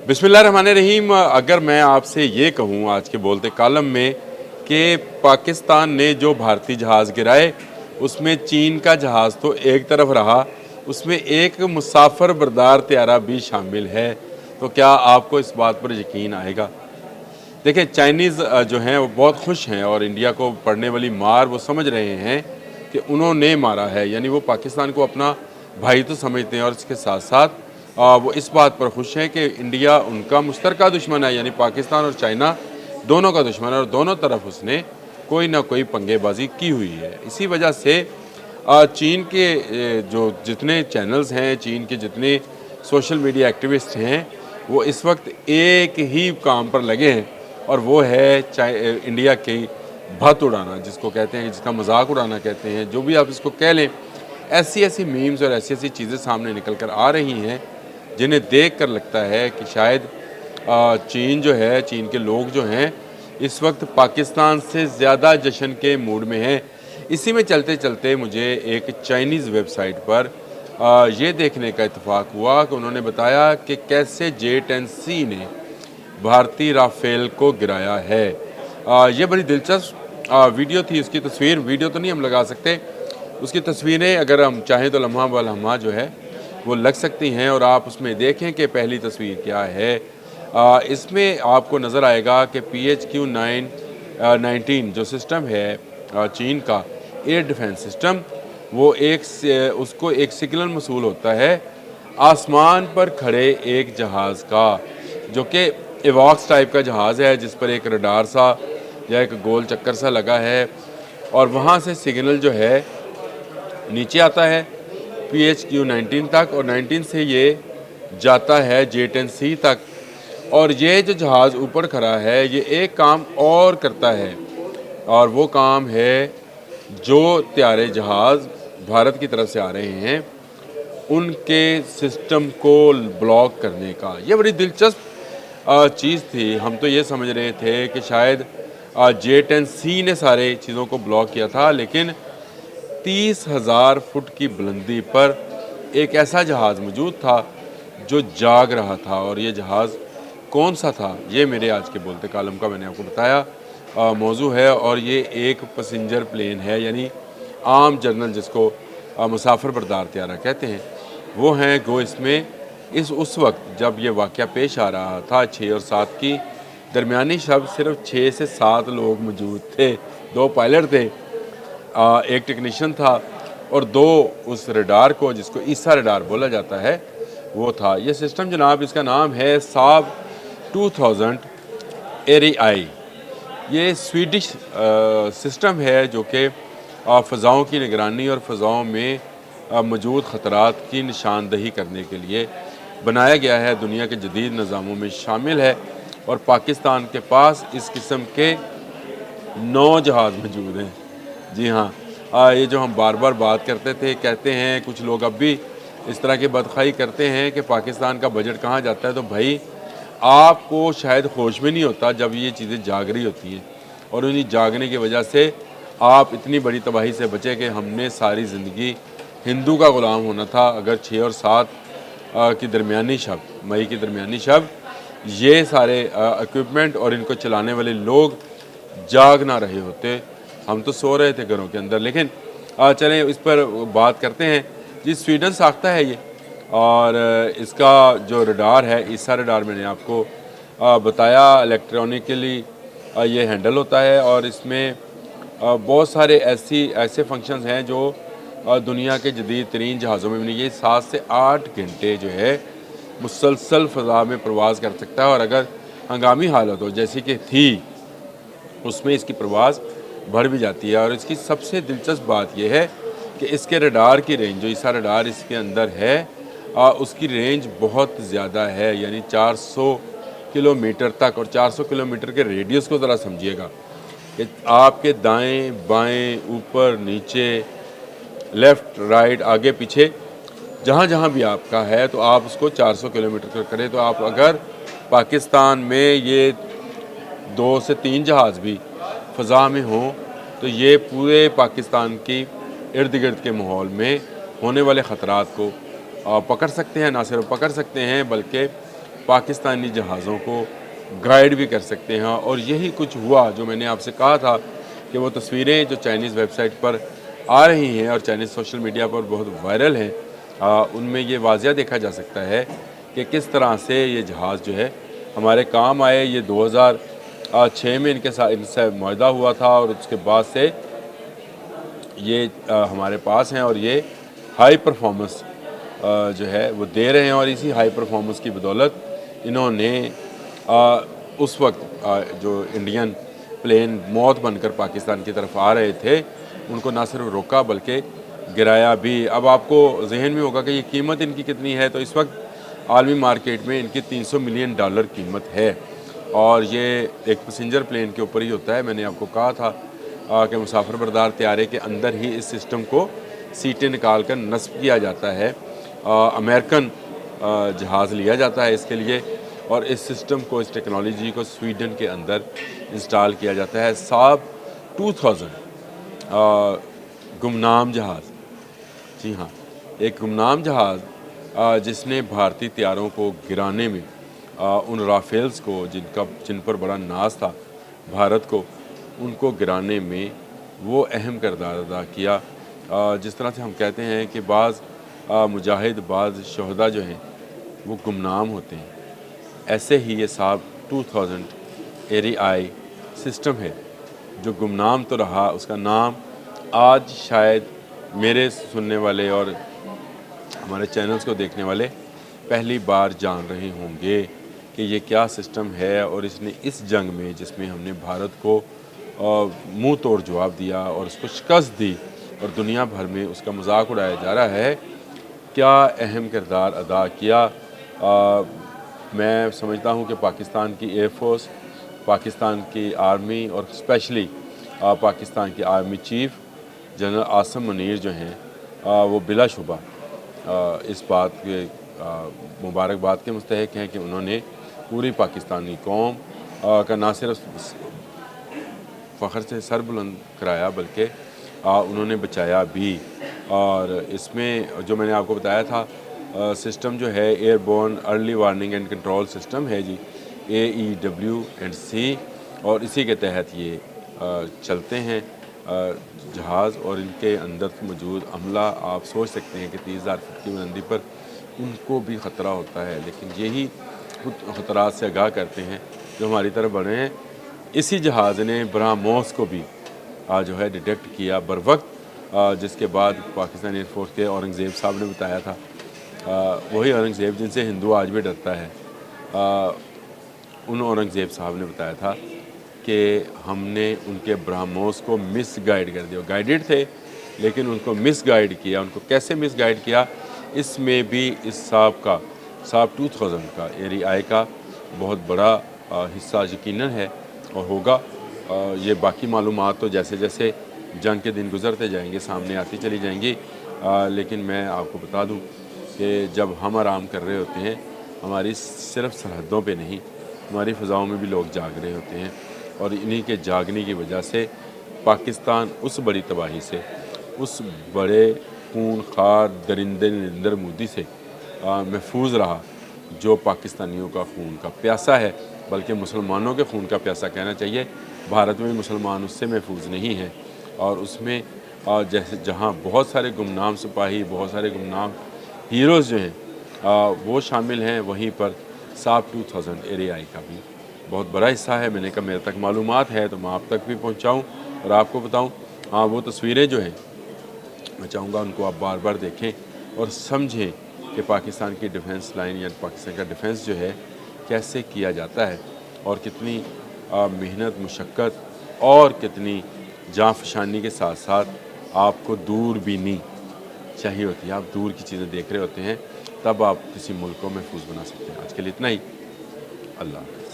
बिस्मिल्लाहिर्रहमानिर्रहीम। अगर मैं आपसे ये कहूँ आज के बोलते कालम में कि पाकिस्तान ने जो भारतीय जहाज़ गिराए उसमें चीन का जहाज़ तो एक तरफ रहा, उसमें एक मुसाफिर बरदार त्यारा भी शामिल है, तो क्या आपको इस बात पर यकीन आएगा? देखिए, चाइनीज़ जो हैं वो बहुत खुश हैं और इंडिया को पड़ने वाली मार वो समझ रहे हैं कि उन्होंने मारा है, यानी वो पाकिस्तान को अपना भाई तो समझते हैं और इसके साथ साथ वो इस बात पर खुश हैं कि इंडिया उनका मुश्तरका दुश्मन है, यानी पाकिस्तान और चाइना दोनों का दुश्मन है और दोनों तरफ उसने कोई ना कोई पंगेबाजी की हुई है। इसी वजह से चीन के जो जितने चैनल्स हैं, चीन के जितने सोशल मीडिया एक्टिविस्ट हैं, वो इस वक्त एक ही काम पर लगे हैं और वो है इंडिया की भत उड़ाना, जिसको कहते हैं, जिसका मजाक उड़ाना कहते हैं, जो भी आप इसको कह लें। ऐसी ऐसी मीम्स और ऐसी ऐसी चीज़ें सामने निकल कर आ रही हैं जिन्हें देख कर लगता है कि शायद चीन जो है, चीन के लोग जो हैं इस वक्त पाकिस्तान से ज़्यादा जश्न के मूड में हैं। इसी में चलते चलते मुझे एक चाइनीज़ वेबसाइट पर ये देखने का इत्तेफाक हुआ कि उन्होंने बताया कि कैसे J-10C ने भारतीय राफेल को गिराया है। ये बड़ी दिलचस्प वीडियो थी। उसकी तस्वीर, वीडियो तो नहीं हम लगा सकते, उसकी तस्वीरें अगर हम चाहें तो लम्हा ब लम्हा जो है वो लग सकती हैं और आप उसमें देखें कि पहली तस्वीर क्या है। इसमें आपको नज़र आएगा कि PHQ-919 जो सिस्टम है चीन का एयर डिफेंस सिस्टम, वो उसको एक सिग्नल मसूल होता है आसमान पर खड़े एक जहाज़ का, जो कि एवॉक्स टाइप का जहाज़ है जिस पर एक रडार सा या एक गोल चक्कर सा लगा है और वहाँ से सिग्नल जो है नीचे आता है PHQ-19 तक और 19 से ये जाता है J-10C तक। और ये जो जहाज़ ऊपर खड़ा है ये एक काम और करता है और वो काम है जो त्यारे जहाज़ भारत की तरफ से आ रहे हैं उनके सिस्टम को ब्लॉक करने का। ये बड़ी दिलचस्प चीज़ थी। हम तो ये समझ रहे थे कि शायद J-10C ने सारे चीज़ों को ब्लॉक किया था, लेकिन 30,000 फुट की बुलंदी पर एक ऐसा जहाज़ मौजूद था जो जाग रहा था। और ये जहाज़ कौन सा था, ये मेरे आज के बोलते कालम का मैंने आपको बताया मौजू है। और ये एक पैसेंजर प्लेन है, यानी आम जर्नल जिसको मुसाफिर बरदार त्यारा कहते हैं, वो हैं गो इसमें। उस वक्त जब ये वाक़या पेश आ रहा था 6 और 7 की दरमियानी शब सिर्फ 6 से 7 लोग मौजूद थे। 2 पायलट थे, एक टेक्नीशियन था और 2 उस रडार को, जिसको ईसा रडार बोला जाता है, वो था। ये सिस्टम जनाब, इसका नाम है साब 2000 एरियाई। ये स्वीडिश सिस्टम है जो कि फ़ज़ाओं की निगरानी और फ़ज़ाओं में मौजूद ख़तरात की निशानदही करने के लिए बनाया गया है। दुनिया के जदीद निज़ामों में शामिल है और पाकिस्तान के पास इस किस्म के 9 जहाज़ मौजूद हैं। जी हाँ, ये जो हम बार बार बात करते थे, कहते हैं कुछ लोग अब भी इस तरह की बदखाई करते हैं कि पाकिस्तान का बजट कहाँ जाता है, तो भाई आपको शायद होश में नहीं होता जब ये चीज़ें जाग रही होती हैं और उन्हीं जागने की वजह से आप इतनी बड़ी तबाही से बचे कि हमने सारी ज़िंदगी हिंदू का ग़ुलाम होना था। अगर 6 और 7 की दरमियानी शब, मई की दरमियानी शब, ये सारे इक्विपमेंट और इनको चलाने वाले लोग जाग ना रहे होते, हम तो सो रहे थे घरों के अंदर। लेकिन चलें इस पर बात करते हैं। जी, स्वीडन साख्ता है ये, और इसका जो रडार है, ईसा रडार, मैंने आपको बताया, इलेक्ट्रॉनिकली ये हैंडल होता है और इसमें बहुत सारे ऐसे फंक्शंस हैं जो दुनिया के जदीद तरीन जहाज़ों में नहीं। ये 7 से 8 घंटे जो है मुसलसल फ़ज़ा में प्रवास कर सकता है और अगर हंगामी हालत हो जैसी कि थी, उसमें इसकी प्रवास बढ़ भी जाती है। और इसकी सबसे दिलचस्प बात यह है कि इसके रडार की रेंज, जो ईसा रडार इसके अंदर है, उसकी रेंज बहुत ज़्यादा है, यानी 400 किलोमीटर तक। और 400 किलोमीटर के रेडियस को ज़रा समझिएगा कि आपके दाएं बाएं, ऊपर नीचे, लेफ़्ट राइट, आगे पीछे, जहाँ जहाँ भी आपका है, तो आप उसको 400 किलोमीटर करें तो आप अगर पाकिस्तान में ये 2 से 3 जहाज़ भी फ़ज़ा में हों तो ये पूरे पाकिस्तान की इर्द गिर्द के माहौल में होने वाले ख़तरात को पकड़ सकते हैं। ना सिर्फ पकड़ सकते हैं बल्कि पाकिस्तानी जहाज़ों को गाइड भी कर सकते हैं। और यही कुछ हुआ जो मैंने आपसे कहा था कि वो तस्वीरें जो चाइनीज़ वेबसाइट पर आ रही हैं और चाइनीज़ सोशल मीडिया पर बहुत वायरल हैं, उनमें ये वाज़िया देखा जा सकता है कि किस तरह से ये जहाज़ जो है हमारे काम आए। ये 2006 में इनसे मुआहदा हुआ था और उसके बाद से ये हमारे पास हैं और ये हाई परफॉर्मेंस जो है वो दे रहे हैं। और इसी हाई परफॉर्मेंस की बदौलत इन्होंने उस वक्त जो इंडियन प्लेन मौत बनकर पाकिस्तान की तरफ आ रहे थे उनको ना सिर्फ रोका बल्कि गिराया भी। अब आपको जहन में होगा कि ये कीमत इनकी कितनी है, तो इस वक्त आलमी मार्केट में इनकी $300 मिलियन कीमत है और ये एक पैसेंजर प्लेन के ऊपर ही होता है। मैंने आपको कहा था कि मुसाफिर बरदार तैयारे के अंदर ही इस सिस्टम को सीटें निकाल कर नस्ब किया जाता है। अमेरिकन जहाज़ लिया जाता है इसके लिए और इस सिस्टम को, इस टेक्नोलॉजी को स्वीडन के अंदर इंस्टॉल किया जाता है। साब 2000 गुमनाम जहाज़, जी हाँ, एक गुमनाम जहाज़ जिसने भारतीय तैयारों को गिराने में, उन राफेल्स को जिन पर बड़ा नाज था भारत को, उनको गिराने में वो अहम किरदार अदा किया। जिस तरह से हम कहते हैं कि बाज़ मुजाहिद, बाज़ शहदा जो हैं वो गुमनाम होते हैं, ऐसे ही ये साब 2000 एरियाई सिस्टम है जो गुमनाम तो रहा, उसका नाम आज शायद मेरे सुनने वाले और हमारे चैनल्स को देखने वाले पहली बार जान रहे होंगे कि ये क्या सिस्टम है। और इसने इस जंग में, जिसमें हमने भारत को मुंह तोड़ जवाब दिया और उसको शिकस्त दी और दुनिया भर में उसका मजाक उड़ाया जा रहा है, क्या अहम किरदार अदा किया। मैं समझता हूँ कि पाकिस्तान की एयर फोर्स, पाकिस्तान की आर्मी और स्पेशली पाकिस्तान की army chief general Asim Munir जो हैं वो बिलाशुबा इस बात के मुबारकबाद के मुस्तहिक हैं कि उन्होंने पूरी पाकिस्तानी कौम का ना सिर्फ फ़ख्र से सर बुलंद कराया बल्कि उन्होंने बचाया भी। और इसमें जो मैंने आपको बताया था सिस्टम जो है airborne early warning and control system है जी, AEW&C, और इसी के तहत ये चलते हैं जहाज़। और इनके अंदर मौजूद अमला, आप सोच सकते हैं कि 30,000 फुट की बुलंदी पर उनको भी ख़तरा होता है, लेकिन यही ख़तरात से आगाह करते हैं जो हमारी तरफ बढ़े हैं। इसी जहाज़ ने ब्रह्मोस को भी जो है डिटेक्ट किया बर वक्त, जिसके बाद पाकिस्तान एयरफोर्स के औरंगज़ेब साहब ने बताया था, वही औरंगज़ेब जिनसे हिंदू आज भी डरता है, उन औरंगज़ेब साहब ने बताया था कि हमने उनके ब्रह्मोस को मिस गाइड कर दिया। गाइडेड थे लेकिन उनको मिस गाइड किया। उनको कैसे मिस गाइड किया, इसमें भी इस साब 2000 का एरियाई का बहुत बड़ा हिस्सा यकीनन है और होगा। ये बाकी मालूमात तो जैसे जैसे जंग के दिन गुज़रते जाएंगे सामने आती चली जाएंगी, लेकिन मैं आपको बता दूं कि जब हम आराम कर रहे होते हैं, हमारी सिर्फ सरहदों पे नहीं, हमारी फ़ज़ाओं में भी लोग जाग रहे होते हैं। और इन्हीं के जागने की वजह से पाकिस्तान उस बड़ी तबाही से, उस बड़े खून खार दरिंदे निरिंदर मोदी से महफूज रहा जो पाकिस्तानियों का खून का प्यासा है, बल्कि मुसलमानों के खून का प्यासा कहना चाहिए। भारत में मुसलमान उससे महफूज नहीं हैं और उसमें जैसे जहाँ बहुत सारे गुमनाम सिपाही, बहुत सारे गुमनाम हीरोज़ जो हैं वो शामिल हैं, वहीं पर साब 2000 एरियाई का भी बहुत बड़ा हिस्सा है। मैंने कहा मेरे तक मालूमात है तो मैं आप तक भी पहुँचाऊँ और आपको बताऊँ। वो तस्वीरें जो हैं मैं चाहूँगा उनको आप बार बार देखें और समझें कि पाकिस्तान की डिफेंस लाइन या पाकिस्तान का डिफेंस जो है कैसे किया जाता है और कितनी मेहनत, मुशक्क़त और कितनी जाँफशानी के साथ साथ आपको दूरबीनी चाहिए होती है। आप दूर की चीज़ें देख रहे होते हैं, तब आप किसी मुल्क को महफूज बना सकते हैं। आज के लिए इतना ही। अल्लाह।